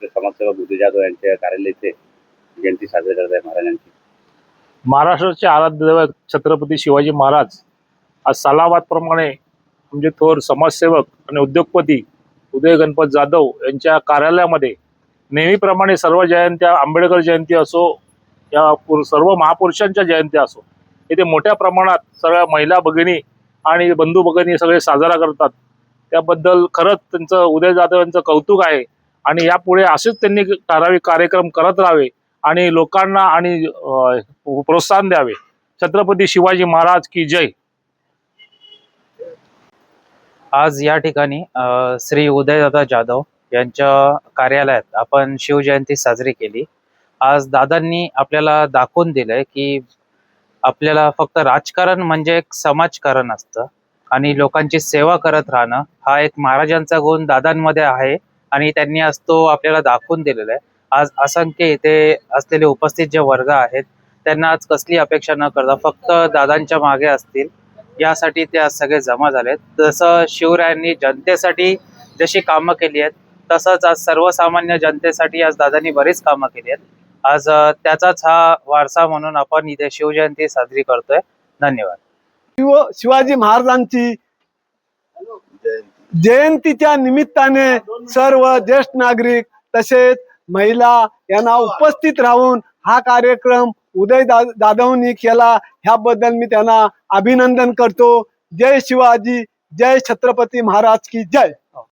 आपले समाजसेवक उदय जाधव यांच्या कार्यालय इथे जयंती साजरी करत आहे महाराजांची। महाराष्ट्राचे आराध्य दैवत छत्रपती शिवाजी महाराज आज सालाबाद प्रमाणे म्हणजे थोर समाजसेवक आणि उद्योगपती उदय गणपत जाधव यांच्या कार्यालयामध्ये नेहमीप्रमाणे सर्व जयंत्या, आंबेडकर जयंती असो या सर्व महापुरुषांच्या जयंत्या असो, इथे मोठ्या प्रमाणात सगळ्या महिला भगिनी आणि बंधू भगिनी सगळे साजरा करतात। त्याबद्दल खरंच त्यांचं उदय जाधव यांचं कौतुक आहे आणि यापुढे असेच त्यांनी ठराविक कार्यक्रम करत राहावे आणि लोकांना आणि प्रोत्साहन द्यावे। छत्रपती शिवाजी महाराज की जय। आज या ठिकाणी श्री उदयदादा जाधव यांच्या कार्यालयात आपण शिवजयंती साजरी केली। आज दादांनी आपल्याला दाखवून दिलंय की आपल्याला फक्त राजकारण म्हणजे एक समाजकारण असतं आणि लोकांची सेवा करत राहणं हा एक महाराजांचा गुण दादांमध्ये आहे आणि त्यांनी आज तो आपल्याला दाखवून दिलेला आहे। आज असंख्य इथे असलेले उपस्थित जे वर्ग आहेत त्यांना आज कसली अपेक्षा न करता फक्त दादांच्या मागे असतील यासाठी ते आज सगळे जमा झालेत। जसं शिवरायांनी जनतेसाठी जशी कामं केली आहेत तसंच आज सर्वसामान्य जनतेसाठी आज दादांनी बरीच कामं केली आहेत। आज त्याचाच हा वारसा म्हणून आपण इथे शिवजयंती साजरी करतोय। धन्यवाद। शिवाजी महाराजांची जयंतीच्या निमित्ताने सर्व ज्येष्ठ नागरिक तसेच महिला यांना उपस्थित राहून हा कार्यक्रम उदय जाधवनी केला, ह्याबद्दल मी त्यांना अभिनंदन करतो। जय शिवाजी, जय छत्रपती महाराज की जय।